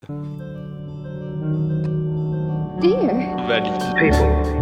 Dear. Valid. People.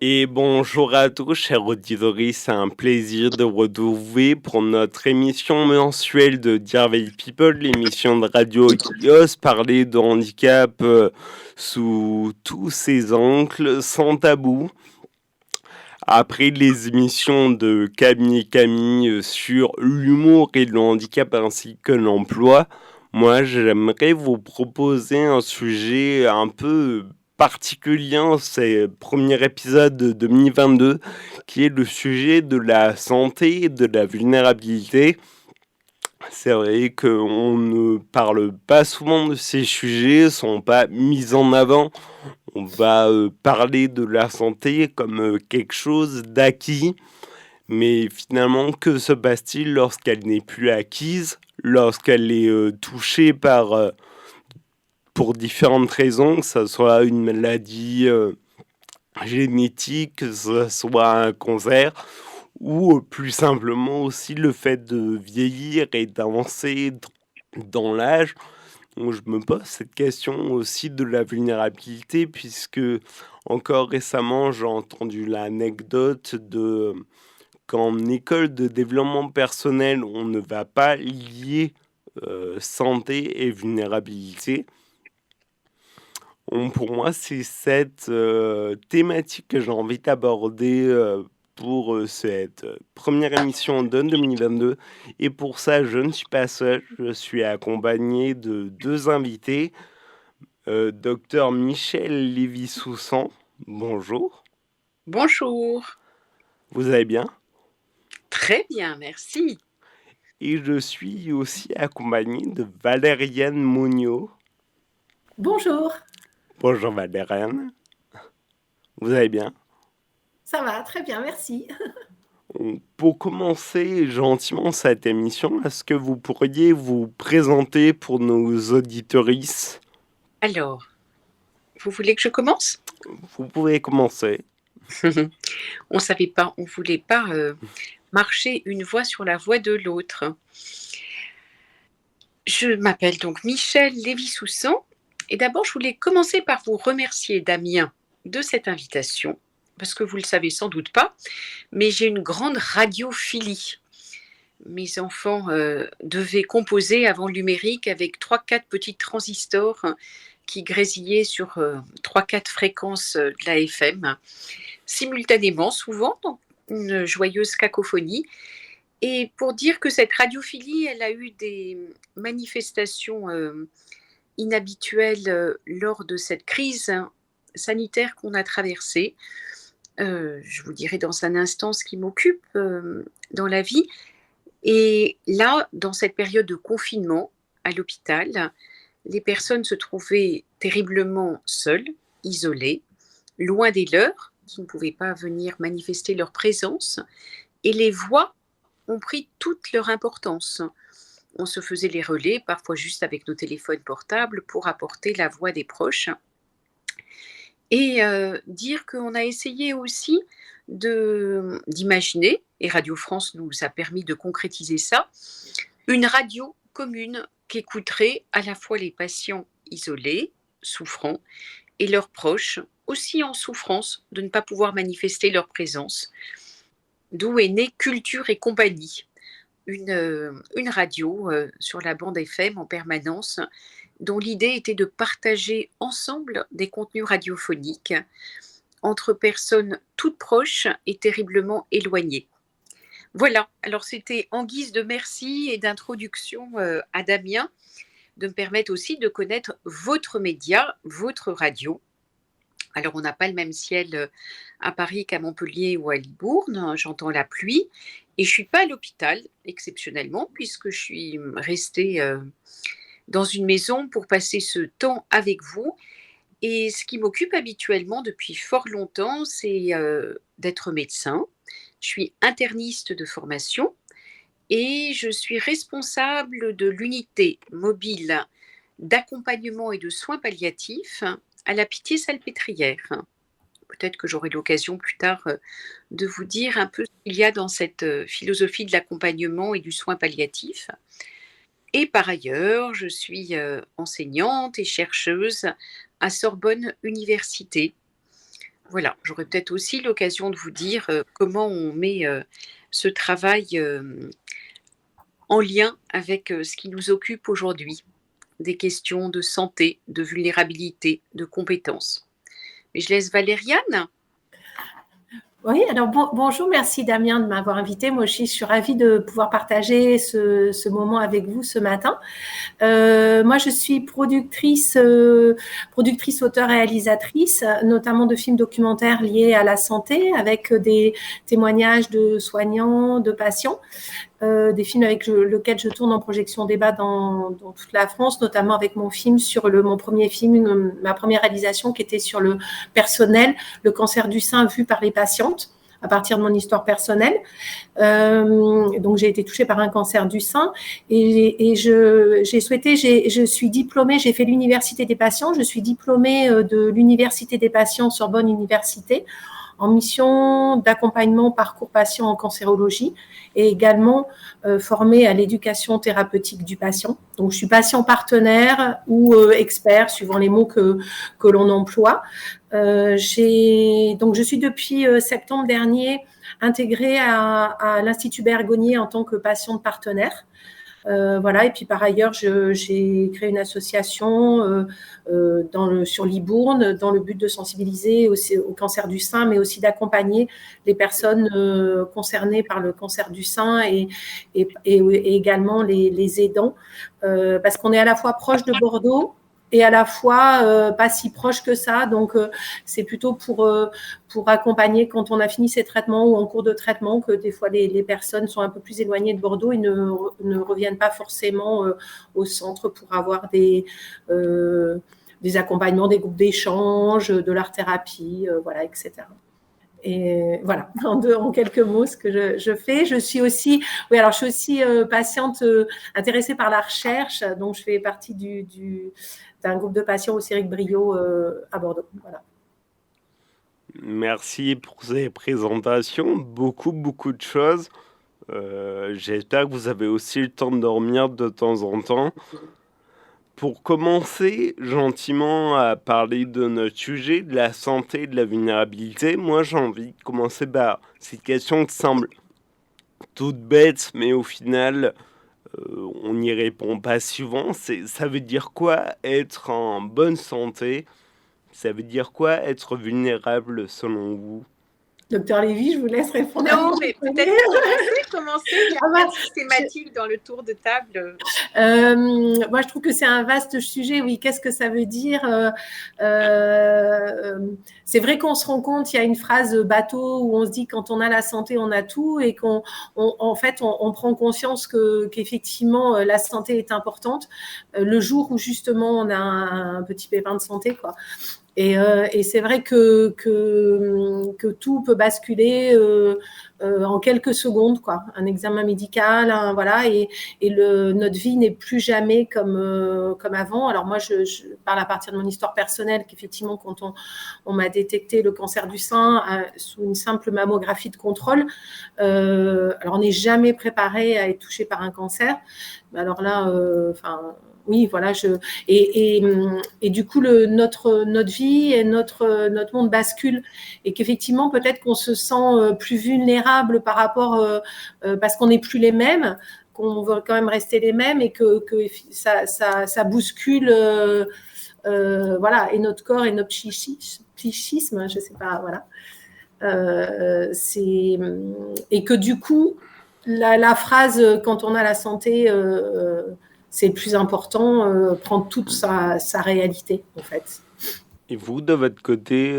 Et bonjour à tous, chers auditeurs, c'est un plaisir de retrouver pour notre émission mensuelle de Dear Valley People, l'émission de radio qui ose parler de handicap sous tous ses angles, sans tabou. Après les émissions de Camille et Camille sur l'humour et le handicap ainsi que l'emploi, moi j'aimerais vous proposer un sujet un peu particulier, c'est le premier épisode de 2022, qui est le sujet de la santé et de la vulnérabilité. C'est vrai qu'on ne parle pas souvent de ces sujets, ne sont pas mis en avant. On va parler de la santé comme quelque chose d'acquis, mais finalement, que se passe-t-il lorsqu'elle n'est plus acquise, lorsqu'elle est touchée pour différentes raisons, que ce soit une maladie génétique, que ce soit un cancer, ou plus simplement aussi le fait de vieillir et d'avancer dans l'âge. Donc je me pose cette question aussi de la vulnérabilité, puisque encore récemment j'ai entendu l'anecdote de qu'en école de développement personnel on ne va pas lier santé et vulnérabilité. Pour moi, c'est cette thématique que j'ai envie d'aborder pour cette première émission de 2022. Et pour ça, je ne suis pas seul. Je suis accompagné de deux invités. Docteur Michel Lévy-Soussan, bonjour. Bonjour. Vous allez bien? Très bien, merci. Et je suis aussi accompagné de Valériane Monio. Bonjour. Bonjour Valériane. Vous allez bien? Ça va, très bien, merci. Pour commencer gentiment cette émission, est-ce que vous pourriez vous présenter pour nos auditorices? Alors, vous voulez que je commence? Vous pouvez commencer. On savait pas, on voulait pas marcher une voie sur la voie de l'autre. Je m'appelle donc Michel Lévy-Soussan. Et d'abord, je voulais commencer par vous remercier, Damien, de cette invitation, parce que vous ne le savez sans doute pas, mais j'ai une grande radiophilie. Mes enfants devaient composer avant le numérique avec 3-4 petits transistors qui grésillaient sur 3-4 fréquences de la FM, simultanément, souvent, dans une joyeuse cacophonie. Et pour dire que cette radiophilie, elle a eu des manifestations inhabituelle lors de cette crise sanitaire qu'on a traversée. Je vous dirai dans un instant ce qui m'occupe dans la vie. Et là, dans cette période de confinement à l'hôpital, les personnes se trouvaient terriblement seules, isolées, loin des leurs, qui ne pouvaient pas venir manifester leur présence. Et les voix ont pris toute leur importance. On se faisait les relais, parfois juste avec nos téléphones portables, pour apporter la voix des proches. Et dire qu'on a essayé aussi d'imaginer, et Radio France nous a permis de concrétiser ça, une radio commune qu'écouteraient à la fois les patients isolés, souffrants, et leurs proches, aussi en souffrance de ne pas pouvoir manifester leur présence. D'où est née Culture et Compagnie. Une radio sur la bande FM en permanence, dont l'idée était de partager ensemble des contenus radiophoniques entre personnes toutes proches et terriblement éloignées. Voilà, alors c'était en guise de merci et d'introduction à Damien, de me permettre aussi de connaître votre média, votre radio. Alors, on n'a pas le même ciel à Paris qu'à Montpellier ou à Libourne, j'entends la pluie. Et je ne suis pas à l'hôpital, exceptionnellement, puisque je suis restée dans une maison pour passer ce temps avec vous. Et ce qui m'occupe habituellement depuis fort longtemps, c'est d'être médecin. Je suis interniste de formation et je suis responsable de l'unité mobile d'accompagnement et de soins palliatifs à la Pitié-Salpêtrière. Peut-être que j'aurai l'occasion plus tard de vous dire un peu ce qu'il y a dans cette philosophie de l'accompagnement et du soin palliatif. Et par ailleurs, je suis enseignante et chercheuse à Sorbonne Université. Voilà, j'aurai peut-être aussi l'occasion de vous dire comment on met ce travail en lien avec ce qui nous occupe aujourd'hui, des questions de santé, de vulnérabilité, de compétences. Mais je laisse Valériane. Oui, alors bonjour, merci Damien de m'avoir invité. Moi aussi, je suis ravie de pouvoir partager ce moment avec vous ce matin. Moi, je suis productrice, auteure, réalisatrice, notamment de films documentaires liés à la santé, avec des témoignages de soignants, de patients. Des films avec lesquels je tourne en projection débat dans toute la France, notamment avec mon film mon premier film, ma première réalisation qui était sur le personnel, le cancer du sein vu par les patientes à partir de mon histoire personnelle. Donc, j'ai été touchée par un cancer du sein et je suis diplômée, j'ai fait l'université des patients, je suis diplômée de l'université des patients Sorbonne Université en mission d'accompagnement parcours patient en cancérologie et également formée à l'éducation thérapeutique du patient. Donc, je suis patient partenaire ou expert, suivant les mots que l'on emploie. Donc, je suis depuis septembre dernier intégrée à l'Institut Bergonié en tant que patiente partenaire. Voilà, et puis par ailleurs, j'ai créé une association sur Libourne dans le but de sensibiliser au cancer du sein, mais aussi d'accompagner les personnes concernées par le cancer du sein et également les aidants, parce qu'on est à la fois proche de Bordeaux et à la fois pas si proche que ça. Donc, c'est plutôt pour accompagner quand on a fini ses traitements ou en cours de traitement, que des fois les personnes sont un peu plus éloignées de Bordeaux et ne reviennent pas forcément au centre pour avoir des accompagnements, des groupes d'échange, de l'art-thérapie, voilà, etc. Et voilà, en quelques mots, ce que je fais. Je suis aussi patiente intéressée par la recherche, donc je fais partie d'un groupe de patients au Céric Briot à Bordeaux. Voilà. Merci pour ces présentations, beaucoup de choses. J'espère que vous avez aussi le temps de dormir de temps en temps. Pour commencer gentiment à parler de notre sujet, de la santé et de la vulnérabilité, moi j'ai envie de commencer par cette question qui semble toute bête, mais au final on n'y répond pas souvent. Ça veut dire quoi être en bonne santé? Ça veut dire quoi être vulnérable selon vous? Docteur Lévy, je vous laisse répondre. Non, mais peut-être commencer. Merci, c'est Mathilde dans le tour de table. Moi, je trouve que c'est un vaste sujet. Oui, qu'est-ce que ça veut dire C'est vrai qu'on se rend compte, il y a une phrase bateau où on se dit quand on a la santé, on a tout, et en fait, on prend conscience qu'effectivement, la santé est importante le jour où justement on a un petit pépin de santé, quoi. Et c'est vrai que tout peut basculer en quelques secondes, quoi. Un examen médical, voilà, et notre vie n'est plus jamais comme avant. Alors moi, je parle à partir de mon histoire personnelle, qu'effectivement, quand on m'a détecté le cancer du sein sous une simple mammographie de contrôle, alors on n'est jamais préparé à être touché par un cancer. Alors là, oui, voilà, et du coup, notre vie et notre monde bascule, et qu'effectivement, peut-être qu'on se sent plus vulnérable par rapport, parce qu'on n'est plus les mêmes, qu'on veut quand même rester les mêmes, et que ça bouscule, voilà, et notre corps et notre psychisme, je sais pas, voilà. Et que du coup, la phrase quand on a la santé, c'est le plus important, prend toute sa réalité, en fait. Et vous, de votre côté,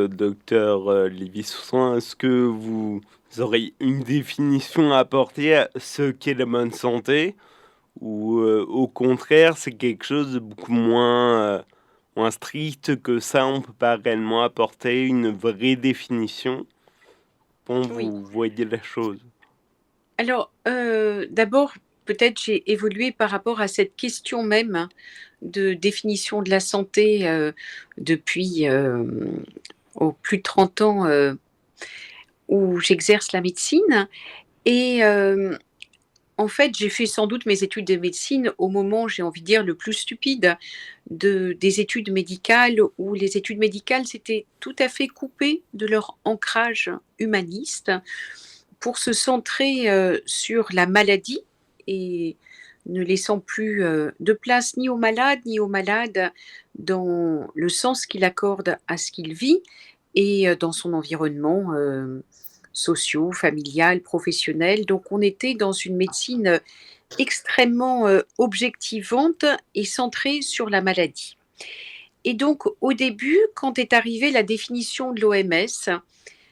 docteur Lévy-Soussan, est-ce que vous vous aurez une définition à apporter à ce qu'est la bonne santé, ou au contraire, c'est quelque chose de beaucoup moins strict que ça, on peut pas réellement apporter une vraie définition? Comment Oui. vous voyez la chose? Alors, d'abord, peut-être j'ai évolué par rapport à cette question même de définition de la santé, depuis, au plus de 30 ans, où j'exerce la médecine et en fait, j'ai fait sans doute mes études de médecine au moment, j'ai envie de dire, le plus stupide des études médicales, où les études médicales s'étaient tout à fait coupées de leur ancrage humaniste pour se centrer sur la maladie et ne laissant plus de place ni aux malades dans le sens qu'il accorde à ce qu'il vit et dans son environnement socio, familial, professionnel. Donc on était dans une médecine extrêmement objectivante et centrée sur la maladie. Et donc au début, quand est arrivée la définition de l'OMS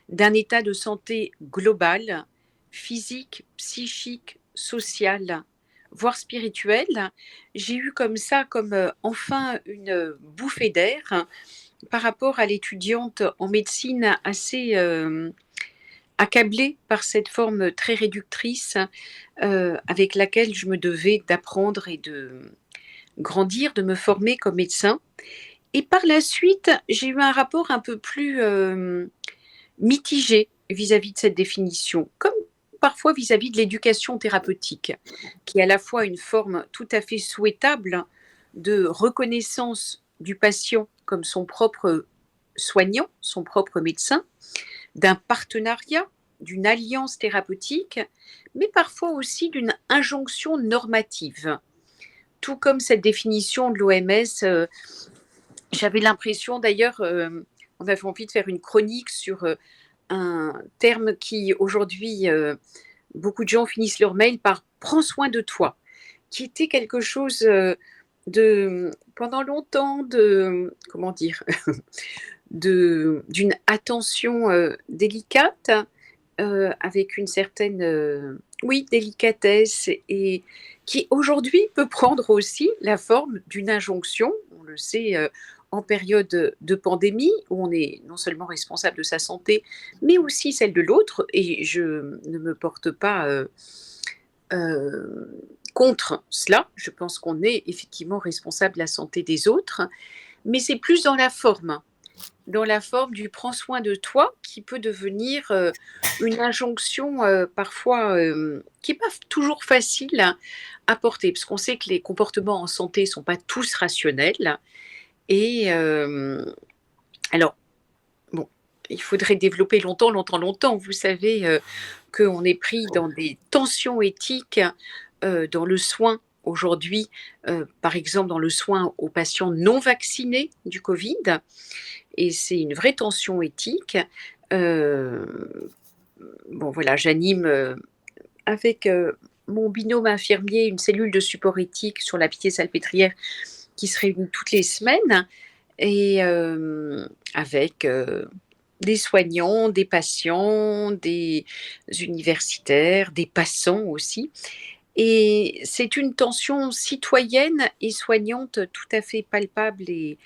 d'un état de santé global, physique, psychique, social, voire spirituel, j'ai eu comme ça, enfin une bouffée d'air par rapport à l'étudiante en médecine assez accablée par cette forme très réductrice avec laquelle je me devais d'apprendre et de grandir, de me former comme médecin. Et par la suite, j'ai eu un rapport un peu plus mitigé vis-à-vis de cette définition, comme parfois vis-à-vis de l'éducation thérapeutique, qui est à la fois une forme tout à fait souhaitable de reconnaissance du patient comme son propre soignant, son propre médecin, d'un partenariat, d'une alliance thérapeutique, mais parfois aussi d'une injonction normative. Tout comme cette définition de l'OMS, j'avais l'impression d'ailleurs, on avait envie de faire une chronique sur un terme qui aujourd'hui, beaucoup de gens finissent leur mail par prends soin de toi, qui était quelque chose de, pendant longtemps, de, comment dire, d'une attention délicate, avec une certaine, oui, délicatesse et qui aujourd'hui peut prendre aussi la forme d'une injonction. On le sait en période de pandémie où on est non seulement responsable de sa santé, mais aussi celle de l'autre. Et je ne me porte pas contre cela. Je pense qu'on est effectivement responsable de la santé des autres, mais c'est plus dans la forme du prends soin de toi qui peut devenir une injonction parfois qui n'est pas toujours facile à porter, parce qu'on sait que les comportements en santé ne sont pas tous rationnels. Et alors, bon, il faudrait développer longtemps. Vous savez qu'on est pris dans des tensions éthiques dans le soin aujourd'hui, par exemple dans le soin aux patients non vaccinés du Covid. Et c'est une vraie tension éthique. Bon, voilà, j'anime avec mon binôme infirmier une cellule de support éthique sur la Pitié-Salpêtrière qui se réunit toutes les semaines et avec des soignants, des patients, des universitaires, des passants aussi. Et c'est une tension citoyenne et soignante tout à fait palpable et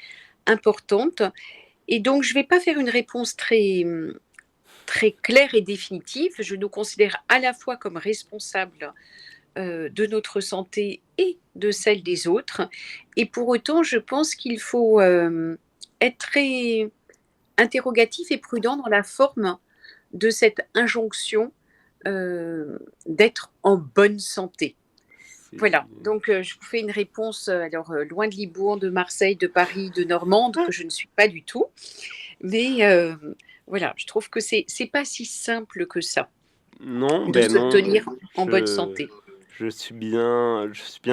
importante. Et donc, je ne vais pas faire une réponse très, très claire et définitive. Je nous considère à la fois comme responsables de notre santé et de celle des autres. Et pour autant, je pense qu'il faut être très interrogatif et prudent dans la forme de cette injonction d'être en bonne santé. Voilà, donc je vous fais une réponse, alors loin de Libourne, de Marseille, de Paris, de Normande, que je ne suis pas du tout. Mais voilà, je trouve que c'est pas si simple que ça Non, de ben se non, tenir en bonne je, santé. je suis bien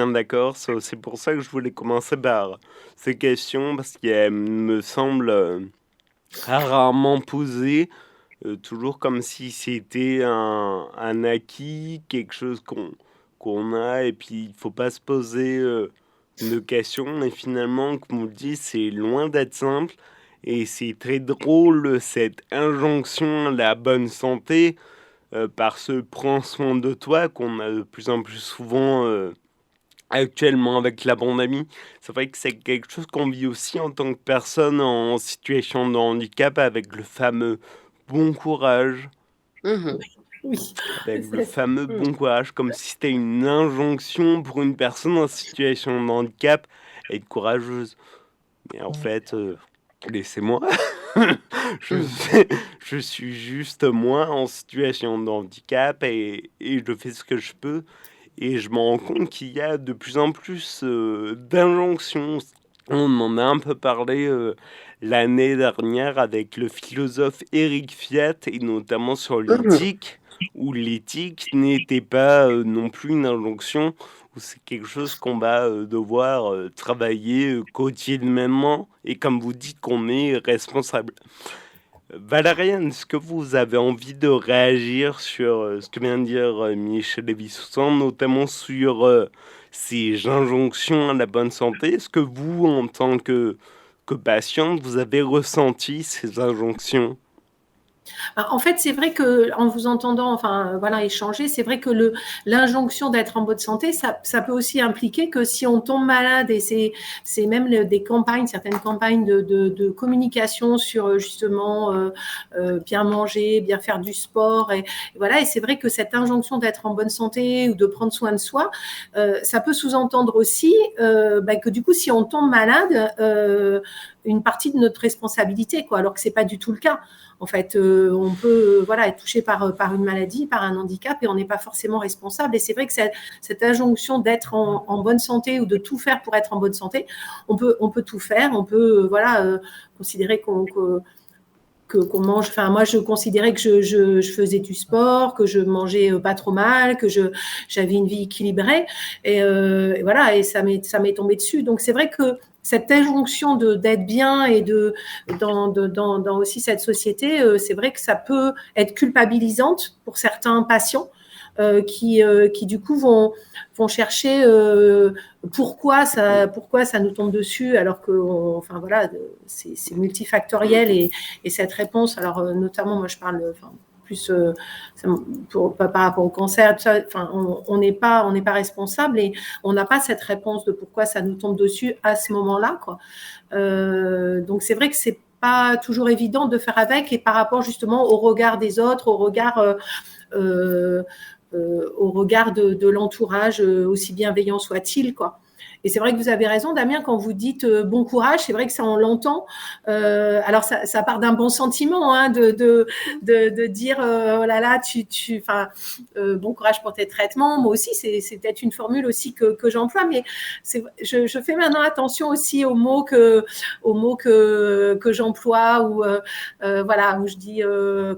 d'accord. C'est pour ça que je voulais commencer par ces questions, parce qu'elles me semblent rarement posées, toujours comme si c'était un acquis, quelque chose qu'on a, et puis il faut pas se poser de questions. Mais finalement, comme vous le dites, c'est loin d'être simple, et c'est très drôle cette injonction à la bonne santé. par ce prends soin de toi qu'on a de plus en plus souvent actuellement avec la pandémie. C'est vrai que c'est quelque chose qu'on vit aussi en tant que personne en situation de handicap avec le fameux bon courage. Mhm. Oui, Avec le c'est- fameux bon courage, comme si c'était une injonction pour une personne en situation de handicap être courageuse. Mais en fait, laissez-moi. je, Mhm. fais- je suis juste moi en situation de handicap et je fais ce que je peux. Et je me rends compte qu'il y a de plus en plus d'injonctions. On en a un peu parlé l'année dernière avec le philosophe Eric Fiat et notamment sur Mhm. l'éthique, où l'éthique n'était pas non plus une injonction, où c'est quelque chose qu'on va devoir travailler quotidiennement et comme vous dites qu'on est responsable. Valériane, est-ce que vous avez envie de réagir sur ce que vient de dire Michel Lévy-Soussan, notamment sur ces injonctions à la bonne santé? Est-ce que vous, en tant que patiente, vous avez ressenti ces injonctions? En fait, c'est vrai que en vous entendant, enfin voilà, échanger, c'est vrai que l'injonction d'être en bonne santé, ça peut aussi impliquer que si on tombe malade et c'est même des campagnes, certaines campagnes de communication sur justement bien manger, bien faire du sport et voilà. Et c'est vrai que cette injonction d'être en bonne santé ou de prendre soin de soi, ça peut sous-entendre aussi que du coup, si on tombe malade, une partie de notre responsabilité, quoi, alors que c'est pas du tout le cas. En fait, on peut voilà, être touché par une maladie, par un handicap, et on n'est pas forcément responsable. Et c'est vrai que cette injonction d'être en bonne santé ou de tout faire pour être en bonne santé, on peut tout faire, on peut voilà, considérer qu'on mange. Enfin, moi, je considérais que je faisais du sport, que je mangeais pas trop mal, que j'avais une vie équilibrée. Et voilà, et ça m'est tombé dessus. Donc, c'est vrai que cette injonction d'être bien et dans aussi cette société, c'est vrai que ça peut être culpabilisante pour certains patients qui du coup vont chercher pourquoi ça nous tombe dessus alors que enfin voilà, c'est multifactoriel et cette réponse, alors notamment moi je parle enfin, plus par rapport au cancer, ça, enfin, on n'est pas responsable et on n'a pas cette réponse de pourquoi ça nous tombe dessus à ce moment-là, quoi. Donc c'est vrai que c'est pas toujours évident de faire avec et par rapport justement au regard des autres, euh, au regard de l'entourage, aussi bienveillant soit-il, quoi. Et c'est vrai que vous avez raison, Damien, quand vous dites bon courage, c'est vrai que ça, on l'entend. Alors, ça part d'un bon sentiment, hein, de dire oh là là, bon courage pour tes traitements. Moi aussi, c'est peut-être une formule aussi que j'emploie, mais je fais maintenant attention aussi aux mots que j'emploie ou voilà, où je dis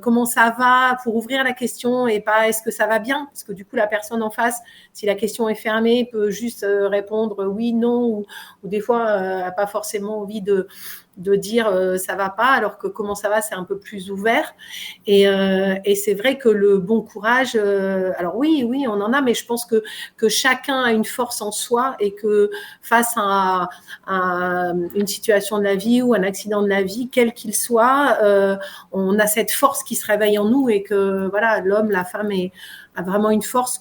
comment ça va pour ouvrir la question et pas est-ce que ça va bien, parce que du coup la personne en face, si la question est fermée, peut juste répondre oui, non, ou des fois n'a pas forcément envie de dire ça va pas, alors que comment ça va, c'est un peu plus ouvert. Et c'est vrai que le bon courage, alors oui, on en a, mais je pense que chacun a une force en soi et que face à une situation de la vie ou un accident de la vie, quel qu'il soit, on a cette force qui se réveille en nous et que voilà, l'homme, la femme a vraiment une force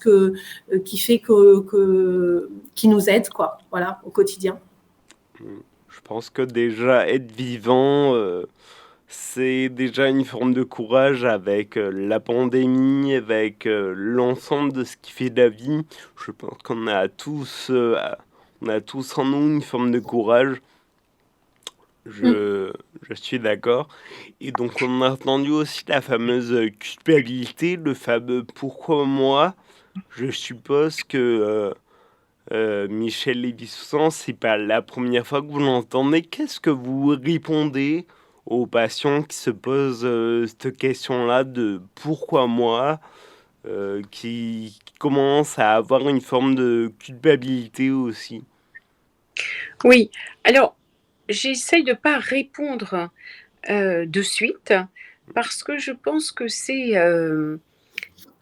qui fait qui nous aide, quoi, voilà, au quotidien. Je pense que déjà être vivant, c'est déjà une forme de courage avec la pandémie, avec l'ensemble de ce qui fait de la vie. Je pense on a tous en nous une forme de courage. Mm. Je suis d'accord. Et donc on a entendu aussi la fameuse culpabilité, le fameux pourquoi moi. Je suppose que Michel Lévy-Soussan, c'est pas la première fois que vous l'entendez. Qu'est-ce que vous répondez aux patients qui se posent cette question-là de pourquoi moi, qui commencent à avoir une forme de culpabilité aussi? Oui, alors j'essaye de ne pas répondre de suite parce que je pense que c'est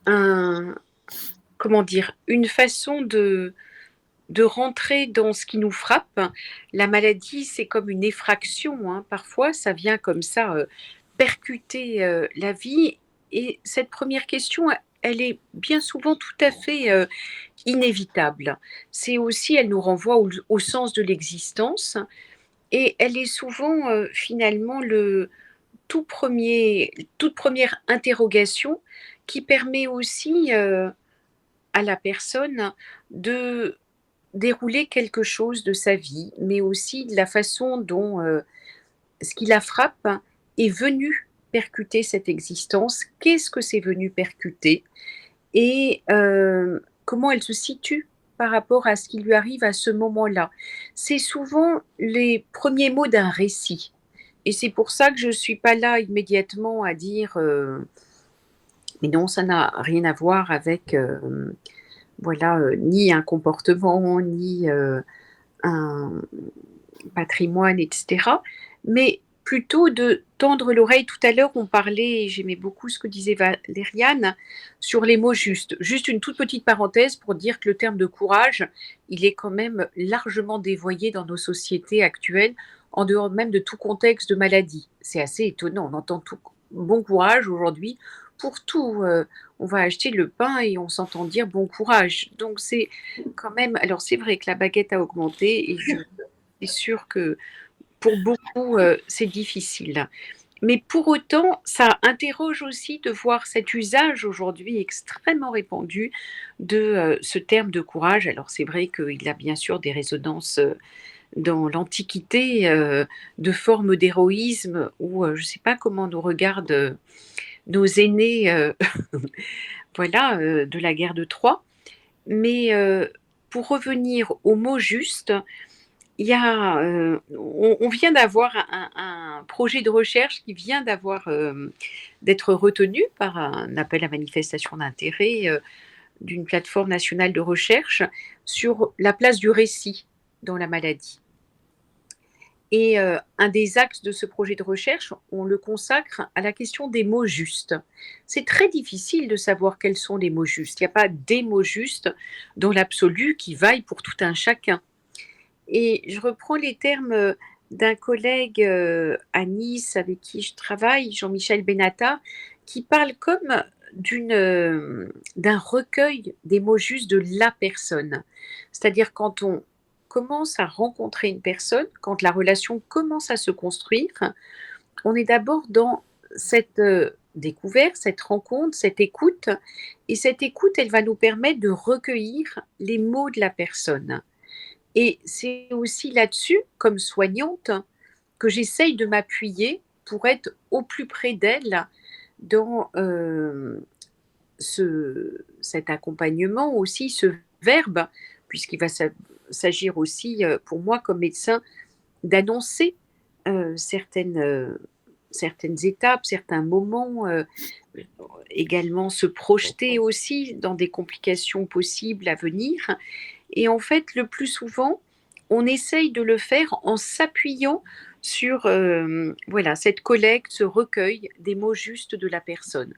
un, comment dire, une façon de rentrer dans ce qui nous frappe. La maladie, c'est comme une effraction, hein. Parfois, ça vient comme ça percuter la vie Et cette première question, elle est bien souvent tout à fait inévitable. C'est aussi, elle nous renvoie au sens de l'existence et elle est souvent finalement toute première interrogation qui permet aussi à la personne de dérouler quelque chose de sa vie, mais aussi de la façon dont ce qui la frappe est venu percuter cette existence. Qu'est-ce que c'est venu percuter et comment elle se situe par rapport à ce qui lui arrive à ce moment-là. C'est souvent les premiers mots d'un récit. Et c'est pour ça que je ne suis pas là immédiatement à dire mais non, ça n'a rien à voir avec voilà, ni un comportement, ni un patrimoine, etc. Mais plutôt de tendre l'oreille. Tout à l'heure, on parlait, et j'aimais beaucoup ce que disait Valériane, sur les mots justes. Juste une toute petite parenthèse pour dire que le terme de courage, il est quand même largement dévoyé dans nos sociétés actuelles, en dehors même de tout contexte de maladie. C'est assez étonnant. On entend tout bon courage aujourd'hui pour tout. On va acheter le pain et on s'entend dire bon courage. Donc c'est quand même... Alors c'est vrai que la baguette a augmenté et je suis sûre que pour beaucoup, c'est difficile. Mais pour autant, ça interroge aussi de voir cet usage aujourd'hui extrêmement répandu de ce terme de courage. Alors c'est vrai qu'il a bien sûr des résonances dans l'Antiquité, de formes d'héroïsme où je ne sais pas comment nous regardent nos aînés voilà, de la guerre de Troie. Mais pour revenir au mot juste, il y a, on vient d'avoir un projet de recherche qui vient d'être retenu par un appel à manifestation d'intérêt d'une plateforme nationale de recherche sur la place du récit dans la maladie. Et un des axes de ce projet de recherche, on le consacre à la question des mots justes. C'est très difficile de savoir quels sont les mots justes. Il n'y a pas des mots justes dans l'absolu qui vaillent pour tout un chacun. Et je reprends les termes d'un collègue à Nice avec qui je travaille, Jean-Michel Benata, qui parle comme d'un recueil des mots justes de la personne. C'est-à-dire quand on commence à rencontrer une personne, quand la relation commence à se construire, on est d'abord dans cette découverte, cette rencontre, cette écoute. Et cette écoute, elle va nous permettre de recueillir les mots de la personne. Et c'est aussi là-dessus, comme soignante, que j'essaye de m'appuyer pour être au plus près d'elle dans cet accompagnement aussi, ce verbe, puisqu'il va s'agir aussi pour moi comme médecin d'annoncer certaines étapes, certains moments, également se projeter aussi dans des complications possibles à venir. Et en fait, le plus souvent, on essaye de le faire en s'appuyant sur voilà, cette collecte, ce recueil des mots justes de la personne,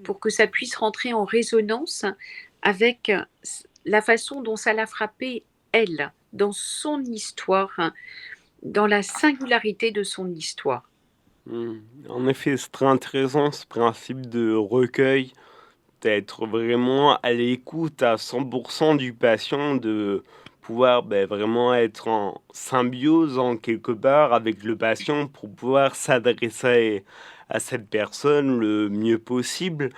pour que ça puisse rentrer en résonance avec la façon dont ça l'a frappée, elle, dans son histoire, dans la singularité de son histoire. En effet, c'est très intéressant ce principe de recueil, d'être vraiment à l'écoute à 100% du patient, de pouvoir vraiment être en symbiose en quelque part avec le patient pour pouvoir s'adresser à cette personne le mieux possible.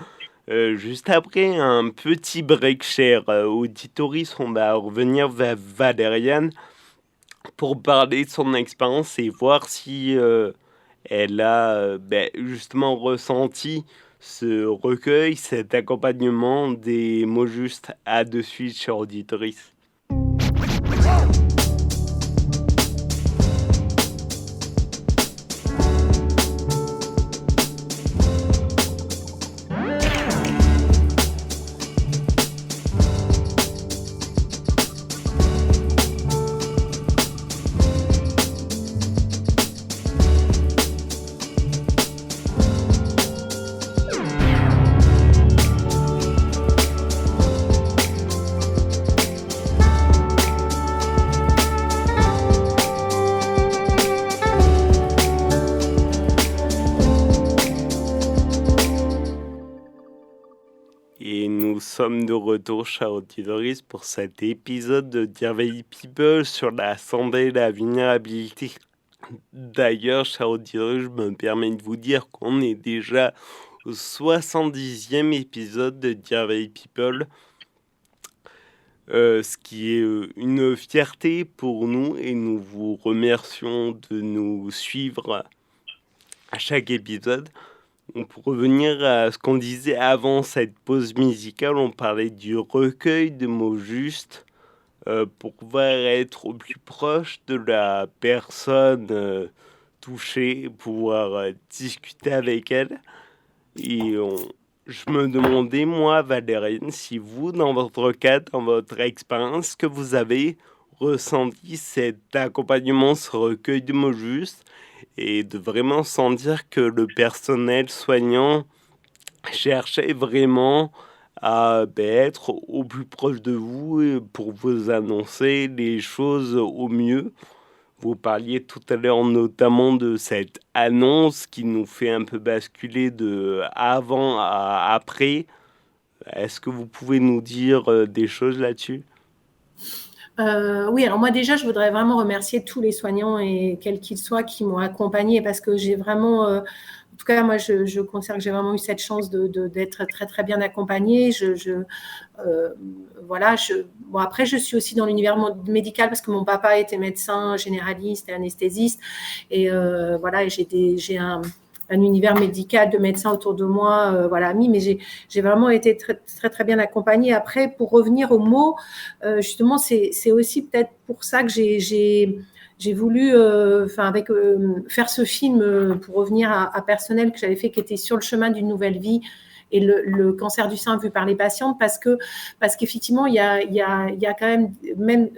Juste après un petit break, cher auditoris, on va revenir vers Valériane pour parler de son expérience et voir si elle a justement ressenti ce recueil, cet accompagnement des mots justes. À de suite, cher auditrice. sommes de retour, chers auditeurs, pour cet épisode de Dear Valley People sur la santé et la vulnérabilité. D'ailleurs, chers auditeurs, je me permets de vous dire qu'on est déjà au 70e épisode de Dear Valley People, ce qui est une fierté pour nous et nous vous remercions de nous suivre à chaque épisode. Pour revenir à ce qu'on disait avant cette pause musicale, on parlait du recueil de mots justes pour pouvoir être au plus proche de la personne touchée, pouvoir discuter avec elle. Et je me demandais, moi, Valériane, si vous, dans votre cas, dans votre expérience, que vous avez ressenti cet accompagnement, ce recueil de mots justes, et de vraiment sentir que le personnel soignant cherchait vraiment à être au plus proche de vous pour vous annoncer les choses au mieux. Vous parliez tout à l'heure notamment de cette annonce qui nous fait un peu basculer de avant à après. Est-ce que vous pouvez nous dire des choses là-dessus ? Oui, alors moi déjà, je voudrais vraiment remercier tous les soignants et quels qu'ils soient qui m'ont accompagnée parce que j'ai vraiment, en tout cas moi je considère que j'ai vraiment eu cette chance d'être très très bien accompagnée. Bon, après je suis aussi dans l'univers médical parce que mon papa était médecin généraliste et anesthésiste et voilà, et j'ai un univers médical de médecins autour de moi, amis, mais j'ai vraiment été très, très, très bien accompagnée. Après, pour revenir aux mots, justement, c'est aussi peut-être pour ça que j'ai voulu faire ce film pour revenir à Personnel que j'avais fait, qui était sur le chemin d'une nouvelle vie et le cancer du sein vu par les patientes, parce qu'effectivement, il y a quand même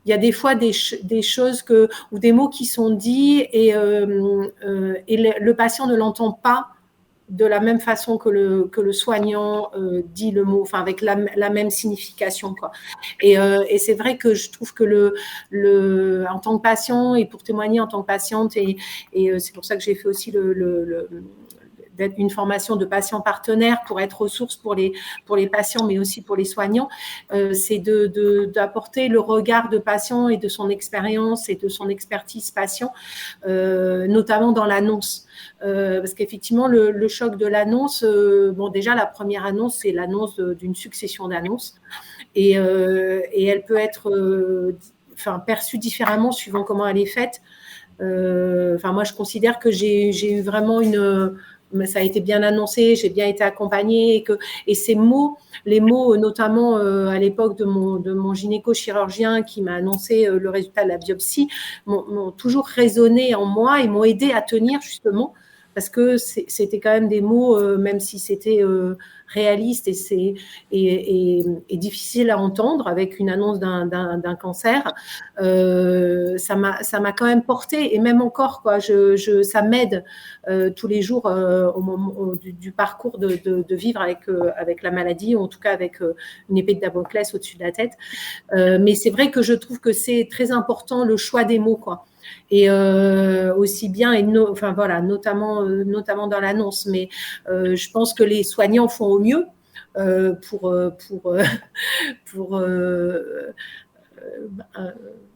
il y a des fois des choses ou des mots qui sont dits et le patient ne l'entend pas de la même façon que le soignant dit le mot, enfin avec la même signification, quoi. Et c'est vrai que je trouve que en tant que patient et pour témoigner en tant que patiente, et c'est pour ça que j'ai fait aussi une formation de patient partenaire pour être ressource pour les patients, mais aussi pour les soignants, c'est d'apporter le regard de patient et de son expérience et de son expertise patient, notamment dans l'annonce. Parce qu'effectivement, le choc de l'annonce, déjà, la première annonce, c'est l'annonce d'une succession d'annonces. Et elle peut être perçue différemment suivant comment elle est faite. Moi, je considère que j'ai eu vraiment ça a été bien annoncé, j'ai bien été accompagnée et ces mots, les mots notamment à l'époque de mon gynéco-chirurgien qui m'a annoncé le résultat de la biopsie m'ont toujours résonné en moi et m'ont aidé à tenir justement parce que c'était quand même des mots, même si c'était réaliste et difficile à entendre avec une annonce d'un cancer, ça m'a quand même porté et même encore quoi, ça m'aide tous les jours au moment du parcours de vivre avec la maladie, ou en tout cas avec une épée de Damoclès au-dessus de la tête. Mais c'est vrai que je trouve que c'est très important le choix des mots, quoi. Et aussi bien, notamment dans l'annonce. Mais je pense que les soignants font au mieux pour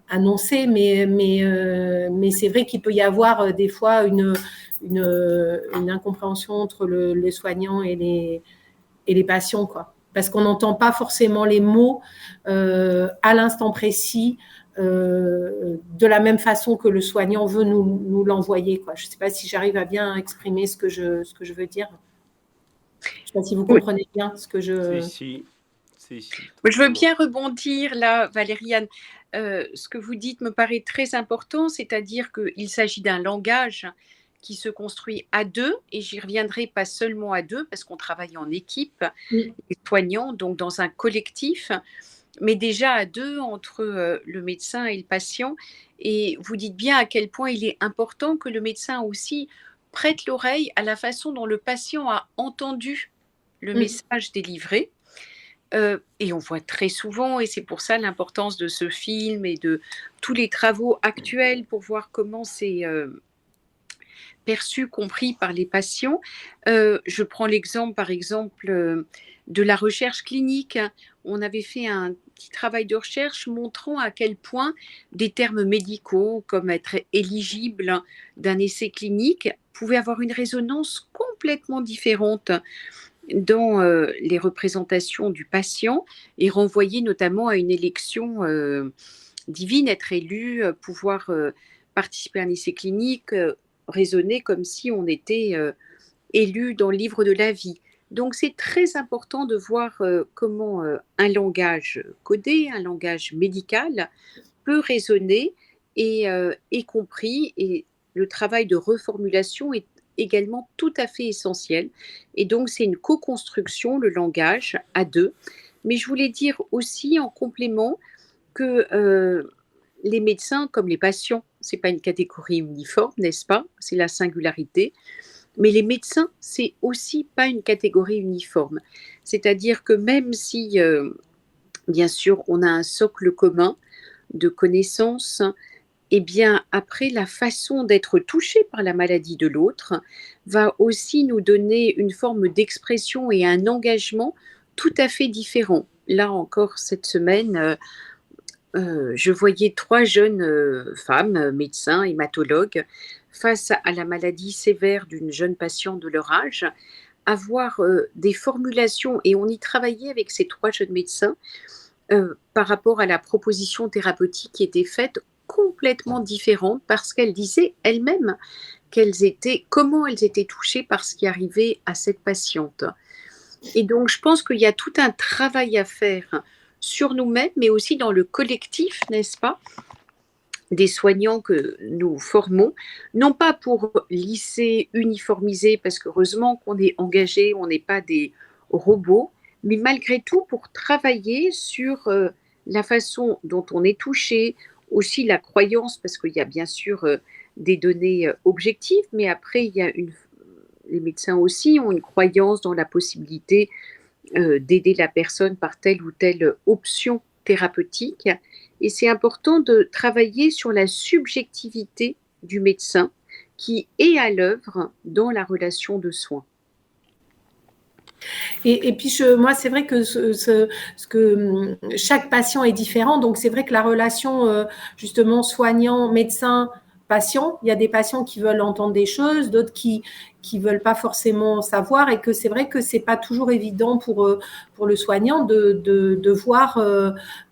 annoncer, mais c'est vrai qu'il peut y avoir des fois une incompréhension entre les soignants et les patients, quoi. Parce qu'on n'entend pas forcément les mots à l'instant précis de la même façon que le soignant veut nous l'envoyer, quoi. Je ne sais pas si j'arrive à bien exprimer ce que je veux dire. Je ne sais pas si vous comprenez bien ce que je... Si. Je veux bien rebondir là, Valériane. Ce que vous dites me paraît très important, c'est-à-dire qu'il s'agit d'un langage qui se construit à deux, et j'y reviendrai pas seulement à deux, parce qu'on travaille en équipe, les soignants, donc dans un collectif, mais déjà à deux entre le médecin et le patient. Et vous dites bien à quel point il est important que le médecin aussi prête l'oreille à la façon dont le patient a entendu le message délivré. Et on voit très souvent, et c'est pour ça l'importance de ce film et de tous les travaux actuels pour voir comment perçu, compris par les patients. Je prends l'exemple, par exemple, de la recherche clinique. On avait fait un petit travail de recherche montrant à quel point des termes médicaux, comme être éligible d'un essai clinique, pouvaient avoir une résonance complètement différente dans les représentations du patient et renvoyer notamment à une élection divine, être élu, pouvoir participer à un essai clinique, raisonner comme si on était élu dans le livre de la vie. Donc c'est très important de voir comment un langage codé, un langage médical peut résonner et compris. Et le travail de reformulation est également tout à fait essentiel. Et donc c'est une co-construction, le langage, à deux. Mais je voulais dire aussi en complément que les médecins, comme les patients, ce n'est pas une catégorie uniforme, n'est-ce pas? C'est la singularité. Mais les médecins, c'est aussi pas une catégorie uniforme. C'est-à-dire que même si, bien sûr, on a un socle commun de connaissances, eh bien, après, la façon d'être touché par la maladie de l'autre va aussi nous donner une forme d'expression et un engagement tout à fait différent. Là encore, cette semaine, je voyais 3 jeunes femmes, médecins, hématologues, face à la maladie sévère d'une jeune patiente de leur âge, avoir des formulations, et on y travaillait avec ces 3 jeunes médecins, par rapport à la proposition thérapeutique qui était faite, complètement différente, parce qu'elles disaient elles-mêmes comment elles étaient touchées par ce qui arrivait à cette patiente. Et donc, je pense qu'il y a tout un travail à faire sur nous-mêmes, mais aussi dans le collectif, n'est-ce pas, des soignants que nous formons, non pas pour lisser, uniformiser, parce qu'heureusement qu'on est engagés, on n'est pas des robots, mais malgré tout pour travailler sur la façon dont on est touché, aussi la croyance, parce qu'il y a bien sûr des données objectives, mais après il y a les médecins aussi ont une croyance dans la possibilité d'aider la personne par telle ou telle option thérapeutique. Et c'est important de travailler sur la subjectivité du médecin qui est à l'œuvre dans la relation de soins. Et puis, moi, c'est vrai que, chaque patient est différent. Donc, c'est vrai que la relation, justement, soignant-médecin, patient, il y a des patients qui veulent entendre des choses, d'autres qui veulent pas forcément savoir, et que c'est vrai que c'est pas toujours évident pour le soignant de voir,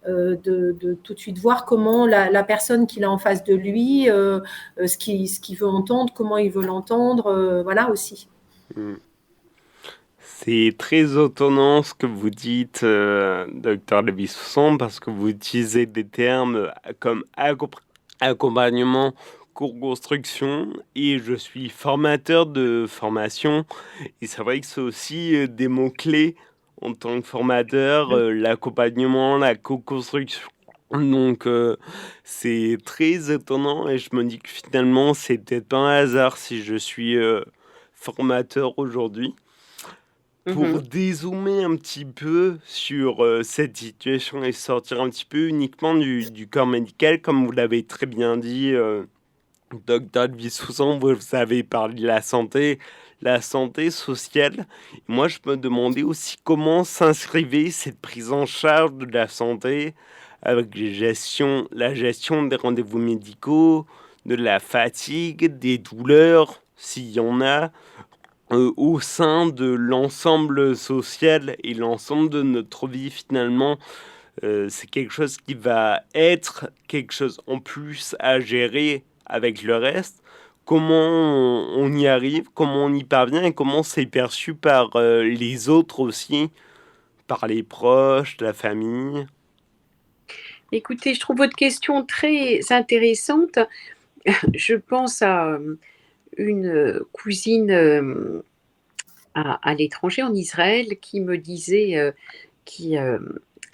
de tout de suite voir comment la personne qu'il a en face de lui, ce qu'il veut entendre, comment il veut l'entendre, voilà aussi. C'est très étonnant ce que vous dites, docteur Lévy-Soussan, parce que vous utilisez des termes comme accompagnement, co-construction, et je suis formateur de formation, et c'est vrai que c'est aussi des mots-clés en tant que formateur, l'accompagnement, la co-construction. Donc c'est très étonnant, et je me dis que finalement c'est peut-être pas un hasard si je suis formateur aujourd'hui. Pour dézoomer un petit peu sur cette situation et sortir un petit peu uniquement du corps médical, comme vous l'avez très bien dit, docteur Lévy-Soussan, vous avez parlé de la santé sociale. Moi, je me demandais aussi comment s'inscrivait cette prise en charge de la santé avec la gestion des rendez-vous médicaux, de la fatigue, des douleurs, s'il y en a, au sein de l'ensemble social et l'ensemble de notre vie finalement. C'est quelque chose qui va être quelque chose en plus à gérer avec le reste. Comment on y arrive, comment on y parvient et comment c'est perçu par les autres aussi, par les proches, la famille. Écoutez, je trouve votre question très intéressante. Je pense à une cousine à l'étranger, en Israël, qui me disait, qui a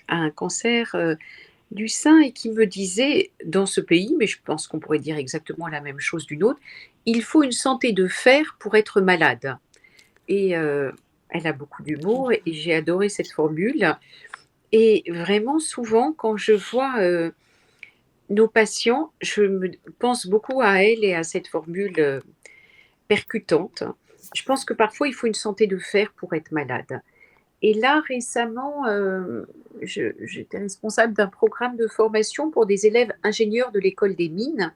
un cancer du sein, et qui me disait, dans ce pays, mais je pense qu'on pourrait dire exactement la même chose d'une autre, il faut une santé de fer pour être malade. Et elle a beaucoup d'humour, et j'ai adoré cette formule. Et vraiment, souvent, quand je vois nos patients, je me pense beaucoup à elle et à cette formule percutante. Je pense que parfois, il faut une santé de fer pour être malade. Et là, récemment, j'étais responsable d'un programme de formation pour des élèves ingénieurs de l'école des mines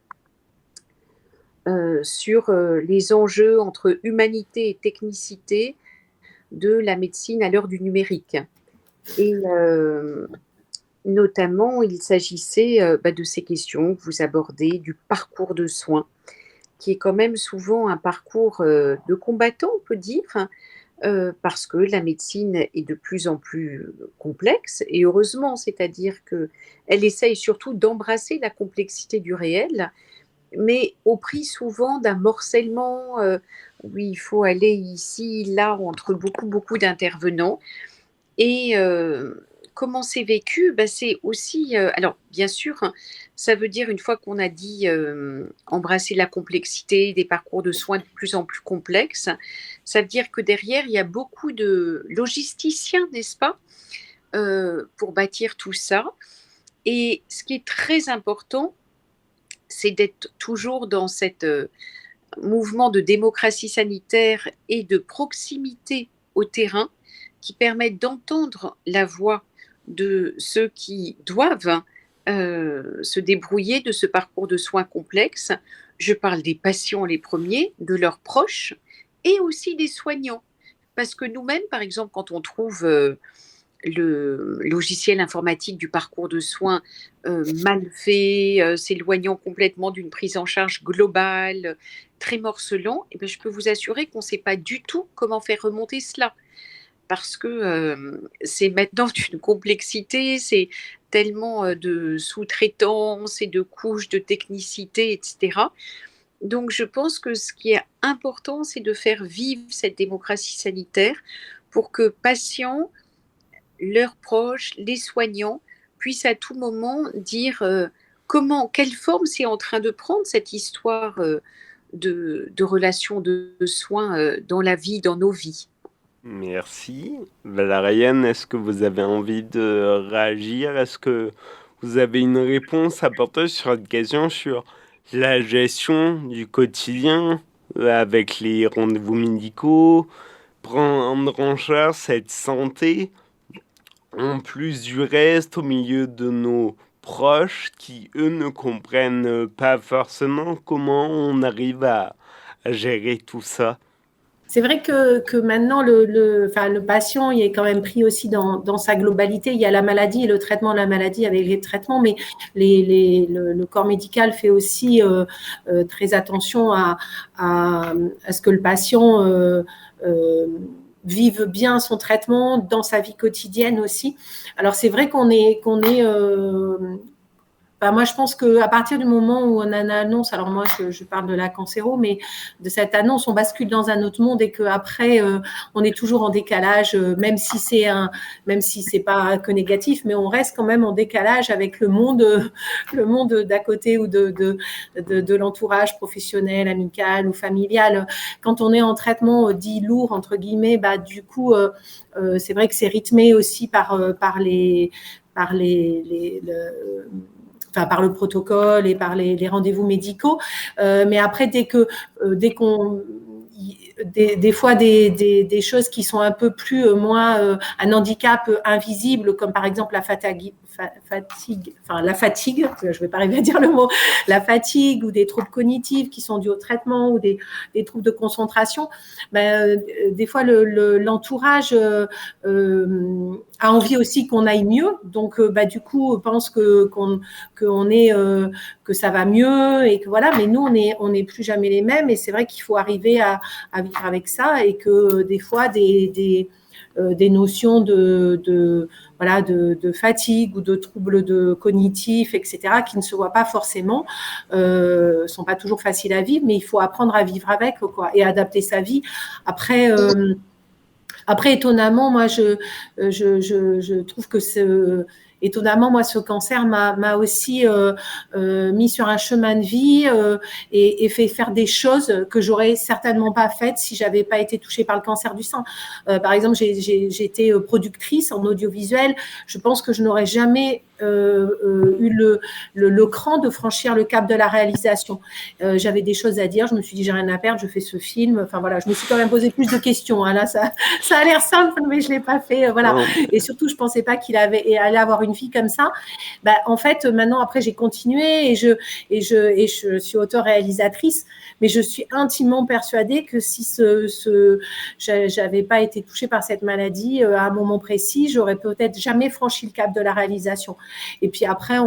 sur les enjeux entre humanité et technicité de la médecine à l'heure du numérique. Et notamment, il s'agissait de ces questions que vous abordez, du parcours de soins, qui est quand même souvent un parcours de combattant, on peut dire, parce que la médecine est de plus en plus complexe, et heureusement, c'est-à-dire qu'elle essaye surtout d'embrasser la complexité du réel, mais au prix souvent d'un morcellement où il faut aller ici, là, entre beaucoup d'intervenants. Et comment c'est vécu? C'est aussi, alors bien sûr, hein, ça veut dire une fois qu'on a dit embrasser la complexité des parcours de soins de plus en plus complexes, ça veut dire que derrière, il y a beaucoup de logisticiens, n'est-ce pas, pour bâtir tout ça. Et ce qui est très important, c'est d'être toujours dans cet mouvement de démocratie sanitaire et de proximité au terrain qui permettent d'entendre la voix de ceux qui doivent se débrouiller de ce parcours de soins complexe. Je parle des patients les premiers, de leurs proches et aussi des soignants. Parce que nous-mêmes, par exemple, quand on trouve le logiciel informatique du parcours de soins mal fait, s'éloignant complètement d'une prise en charge globale, très morcelant, et je peux vous assurer qu'on ne sait pas du tout comment faire remonter cela. Parce que c'est maintenant d'une complexité, c'est tellement de sous-traitance et de couches de technicité, etc. Donc je pense que ce qui est important, c'est de faire vivre cette démocratie sanitaire pour que patients, leurs proches, les soignants puissent à tout moment dire quelle forme c'est en train de prendre cette histoire de relation de soins dans la vie, dans nos vies. Merci. Valériane, est-ce que vous avez envie de réagir? Est-ce que vous avez une réponse à apporter sur une question sur la gestion du quotidien avec les rendez-vous médicaux, prendre en charge cette santé en plus du reste au milieu de nos proches qui, eux, ne comprennent pas forcément comment on arrive à gérer tout ça? C'est vrai que maintenant, le patient il est quand même pris aussi dans sa globalité. Il y a la maladie et le traitement de la maladie avec les traitements, mais le corps médical fait aussi très attention à ce que le patient vive bien son traitement dans sa vie quotidienne aussi. Alors, c'est vrai qu'on est moi, je pense qu'à partir du moment où on a une annonce, alors moi, je parle de la cancéro, mais de cette annonce, on bascule dans un autre monde et qu'après, on est toujours en décalage, même si c'est pas que négatif, mais on reste quand même en décalage avec le monde d'à côté ou de l'entourage professionnel, amical ou familial. Quand on est en traitement dit lourd, entre guillemets, du coup, c'est vrai que c'est rythmé aussi par le protocole et par les rendez-vous médicaux. Mais après, des fois des choses qui sont un peu plus moins un handicap invisible, comme par exemple la fatigue, je vais pas arriver à dire le mot, la fatigue ou des troubles cognitifs qui sont dus au traitement ou des troubles de concentration, des fois l'entourage a envie aussi qu'on aille mieux, donc du coup pense que ça va mieux et que voilà, mais nous on est plus jamais les mêmes, et c'est vrai qu'il faut arriver à vivre avec ça, et que des fois des notions de fatigue ou de troubles cognitifs, etc., qui ne se voient pas forcément, sont pas toujours faciles à vivre, mais il faut apprendre à vivre avec, quoi, et adapter sa vie. Après, étonnamment, moi, je trouve que étonnamment, moi, ce cancer m'a aussi mis sur un chemin de vie et fait faire des choses que j'aurais certainement pas faites si j'avais pas été touchée par le cancer du sein. Par exemple, j'ai été productrice en audiovisuel. Je pense que je n'aurais jamais eu le cran de franchir le cap de la réalisation. J'avais des choses à dire, je me suis dit j'ai rien à perdre, je fais ce film. Enfin voilà, je me suis quand même posé plus de questions. Hein. Là, ça a l'air simple, mais je l'ai pas fait. Voilà. Et surtout, je pensais pas qu'il allait avoir une fille comme ça. Bah, en fait, maintenant, après, j'ai continué et je suis auteur-réalisatrice, mais je suis intimement persuadée que si j'avais pas été touchée par cette maladie à un moment précis, j'aurais peut-être jamais franchi le cap de la réalisation. Et puis après,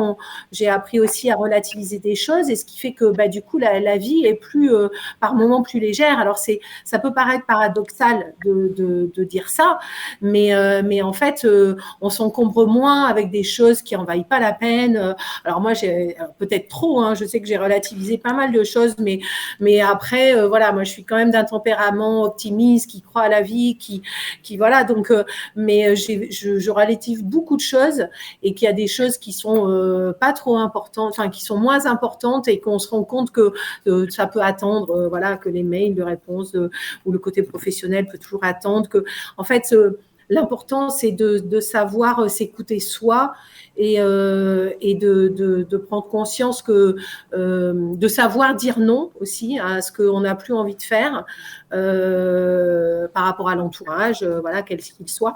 j'ai appris aussi à relativiser des choses, et ce qui fait que du coup, la vie est par moments plus légère. Alors ça peut paraître paradoxal de dire ça, mais en fait, on s'encombre moins avec des choses qui en valent pas la peine. Alors moi, j'ai peut-être trop. Hein, je sais que j'ai relativisé pas mal de choses, mais après, voilà, moi, je suis quand même d'un tempérament optimiste, qui croit à la vie, qui voilà. Donc, mais je relativise beaucoup de choses, et qu'il y a des choses qui sont pas trop importantes, enfin qui sont moins importantes, et qu'on se rend compte que ça peut attendre, voilà, que les mails de réponse ou le côté professionnel peut toujours attendre. Que en fait, l'important c'est de savoir s'écouter soi, et de prendre conscience que de savoir dire non aussi à ce qu'on n'a plus envie de faire par rapport à l'entourage, voilà, quel qu'il soit.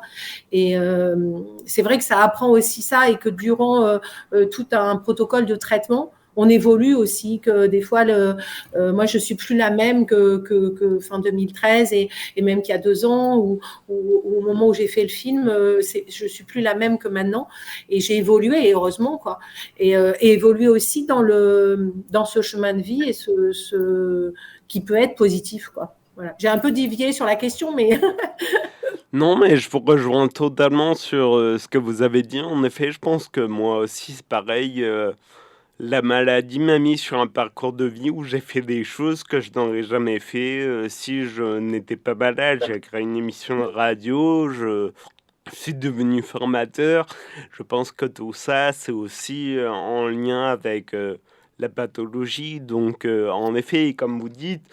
Et c'est vrai que ça apprend aussi ça, et que durant tout un protocole de traitement, on évolue aussi, que des fois, moi, je suis plus la même que fin 2013, et même qu'il y a 2 ans, ou au moment où j'ai fait le film, je suis plus la même que maintenant, et j'ai évolué, et heureusement, quoi. Et évolué aussi dans ce chemin de vie, et ce qui peut être positif, quoi. Voilà. J'ai un peu dévié sur la question, mais Non, mais je vous rejoins totalement sur ce que vous avez dit. En effet, je pense que moi aussi, c'est pareil. La maladie m'a mis sur un parcours de vie où j'ai fait des choses que je n'aurais jamais fait si je n'étais pas malade. J'ai créé une émission de radio, je suis devenu formateur. Je pense que tout ça, c'est aussi en lien avec la pathologie. Donc, en effet, comme vous dites,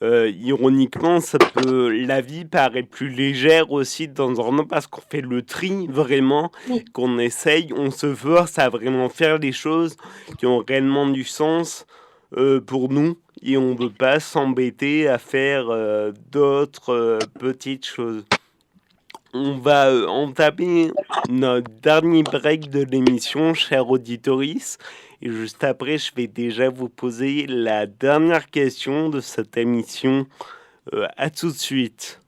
ironiquement, la vie paraît plus légère aussi de temps en temps, parce qu'on fait le tri vraiment, qu'on essaye, on se force à vraiment faire les choses qui ont réellement du sens pour nous, et on ne veut pas s'embêter à faire d'autres petites choses. On va entamer notre dernier break de l'émission, chère auditorice. Et juste après, je vais déjà vous poser la dernière question de cette émission. À tout de suite.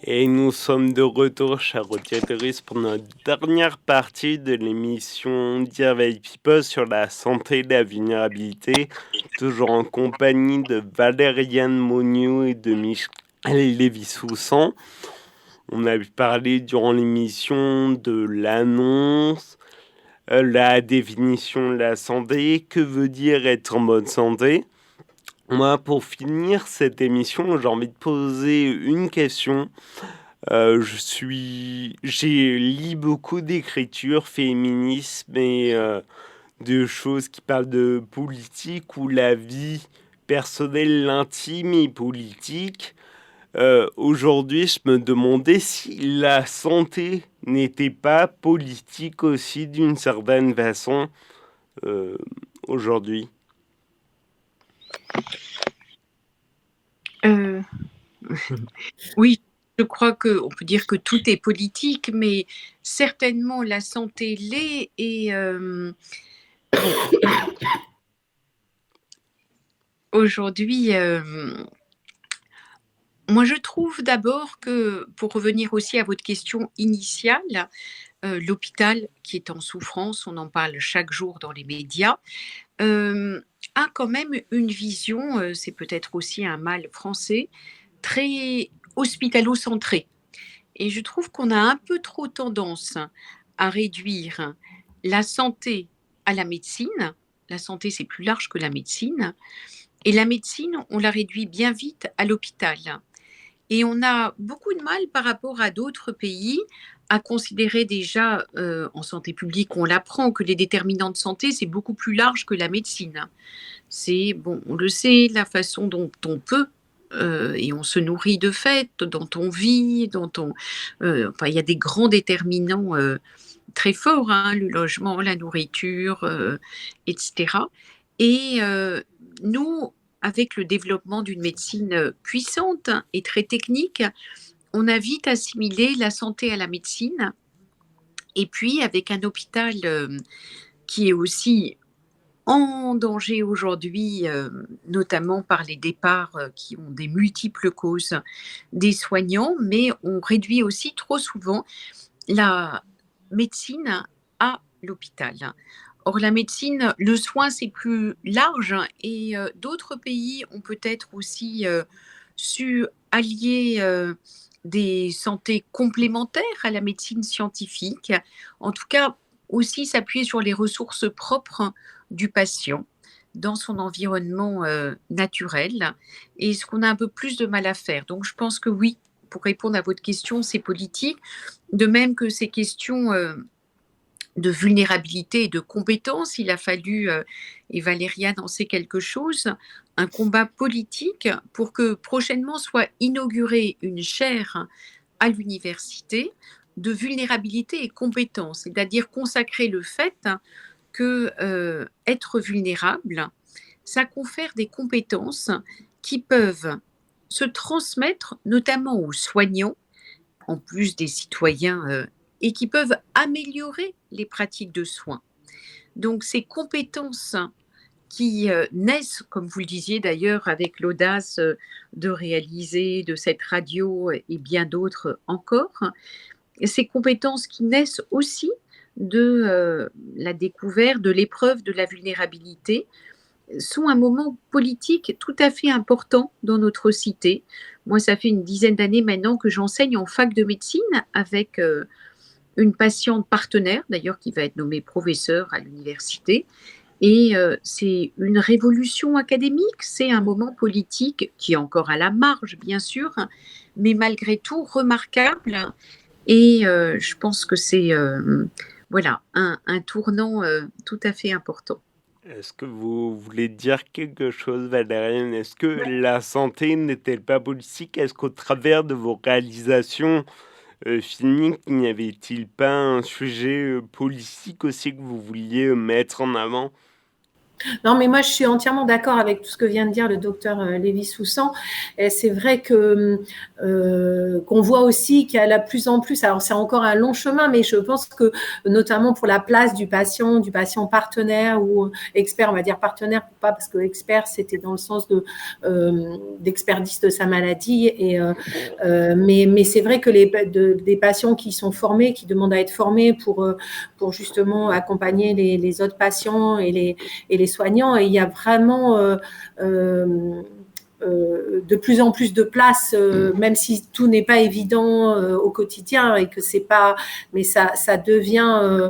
Et nous sommes de retour, chers auditeurs, pour notre dernière partie de l'émission Dear White People sur la santé et la vulnérabilité, toujours en compagnie de Valériane Monniou et de Michel Lévy-Soussan. On a parlé durant l'émission de l'annonce, la définition de la santé, que veut dire être en bonne santé. Moi, pour finir cette émission, j'ai envie de poser une question. J'ai lu beaucoup d'écritures féminisme et de choses qui parlent de politique, où la vie personnelle, l'intime et politique. Aujourd'hui, je me demandais si la santé n'était pas politique aussi d'une certaine façon aujourd'hui. Oui, je crois qu'on peut dire que tout est politique, mais certainement la santé l'est. Et aujourd'hui, moi je trouve d'abord que, pour revenir aussi à votre question initiale, l'hôpital qui est en souffrance, on en parle chaque jour dans les médias, a quand même une vision, c'est peut-être aussi un mal français, très hospitalo-centrée. Et je trouve qu'on a un peu trop tendance à réduire la santé à la médecine. La santé, c'est plus large que la médecine. Et la médecine, on la réduit bien vite à l'hôpital. Et on a beaucoup de mal par rapport à d'autres pays à considérer déjà en santé publique, on l'apprend, que les déterminants de santé, c'est beaucoup plus large que la médecine. C'est, bon, on le sait, la façon dont on peut et on se nourrit de fait, dont on vit, enfin, il y a des grands déterminants très forts, hein, le logement, la nourriture, etc. Et nous, avec le développement d'une médecine puissante et très technique, on a vite assimilé la santé à la médecine. Et puis, avec un hôpital qui est aussi en danger aujourd'hui, notamment par les départs qui ont des multiples causes des soignants, mais on réduit aussi trop souvent la médecine à l'hôpital. Or, la médecine, le soin, c'est plus large et d'autres pays ont peut-être aussi su allier des santé complémentaires à la médecine scientifique. En tout cas, aussi s'appuyer sur les ressources propres du patient dans son environnement naturel et ce qu'on a un peu plus de mal à faire. Donc, je pense que oui, pour répondre à votre question, c'est politique, de même que ces questions de vulnérabilité et de compétence, il a fallu, et Valériane en sait quelque chose, un combat politique pour que prochainement soit inaugurée une chaire à l'université de vulnérabilité et compétence, c'est-à-dire consacrer le fait que être vulnérable, ça confère des compétences qui peuvent se transmettre notamment aux soignants, en plus des citoyens, et qui peuvent améliorer les pratiques de soins. Donc ces compétences qui naissent, comme vous le disiez d'ailleurs, avec l'audace de réaliser de cette radio et bien d'autres encore, ces compétences qui naissent aussi de la découverte, de l'épreuve de la vulnérabilité, sont un moment politique tout à fait important dans notre cité. Moi, ça fait une dizaine d'années maintenant que j'enseigne en fac de médecine avec une patiente partenaire, d'ailleurs, qui va être nommée professeure à l'université. Et c'est une révolution académique, c'est un moment politique qui est encore à la marge, bien sûr, mais malgré tout remarquable. Et je pense que c'est voilà, un tournant tout à fait important. Est-ce que vous voulez dire quelque chose, Valériane? Est-ce que la santé n'est-elle pas politique? Est-ce qu'au travers de vos réalisations filmiques, n'y avait-il pas un sujet politique aussi que vous vouliez mettre en avant? Non, mais moi, je suis entièrement d'accord avec tout ce que vient de dire le docteur Lévy-Soussan. Et c'est vrai que qu'on voit aussi qu'il y a de plus en plus, alors c'est encore un long chemin, mais je pense que notamment pour la place du patient partenaire ou expert, on va dire partenaire, pas parce que expert, c'était dans le sens de d'expertise de sa maladie. Et, mais c'est vrai que des patients qui sont formés, qui demandent à être formés pour justement accompagner les autres patients et les soignants, et il y a vraiment de plus en plus de place, même si tout n'est pas évident au quotidien et que c'est pas, mais ça devient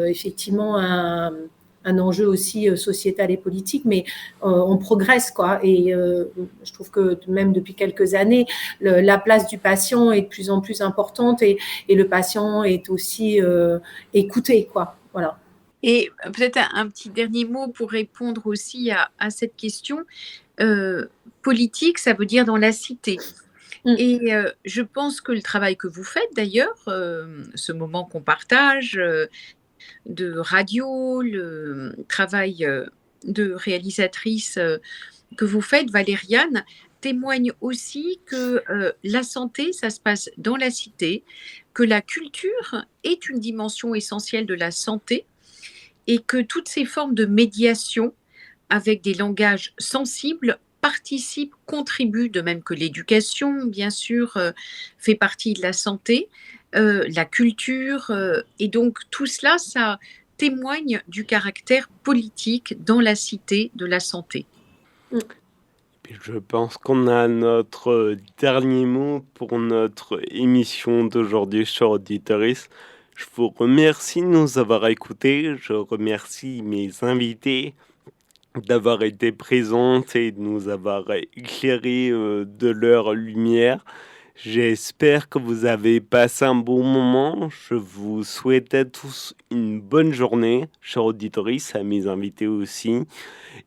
effectivement un enjeu aussi sociétal et politique, mais on progresse, quoi. Et je trouve que même depuis quelques années, la place du patient est de plus en plus importante et le patient est aussi écouté, quoi. Voilà. Et peut-être un petit dernier mot pour répondre aussi à cette question. Politique, ça veut dire dans la cité. Et je pense que le travail que vous faites d'ailleurs, ce moment qu'on partage de radio, le travail de réalisatrice que vous faites, Valériane, témoigne aussi que la santé, ça se passe dans la cité, que la culture est une dimension essentielle de la santé et que toutes ces formes de médiation avec des langages sensibles participent, contribuent, de même que l'éducation, bien sûr, fait partie de la santé, la culture, et donc tout cela, ça témoigne du caractère politique dans la cité de la santé. Et je pense qu'on a notre dernier mot pour notre émission d'aujourd'hui, chers auditeurs. Je vous remercie de nous avoir écoutés. Je remercie mes invités d'avoir été présentes et de nous avoir éclairé de leur lumière. J'espère que vous avez passé un bon moment. Je vous souhaite à tous une bonne journée, chers auditeurs, à mes invités aussi.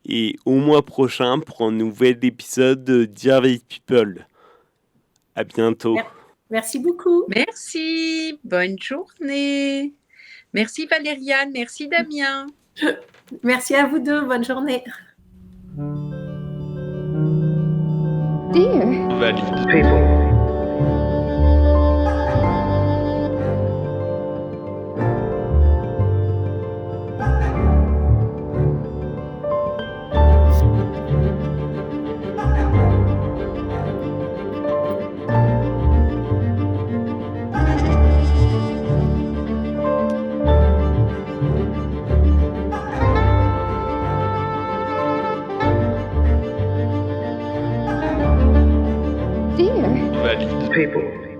Et au mois prochain pour un nouvel épisode de Dear People. À bientôt. Merci beaucoup. Merci. Bonne journée. Merci Valériane. Merci Damien. Merci à vous deux. Bonne journée. Dear Valide. people. Valide. People.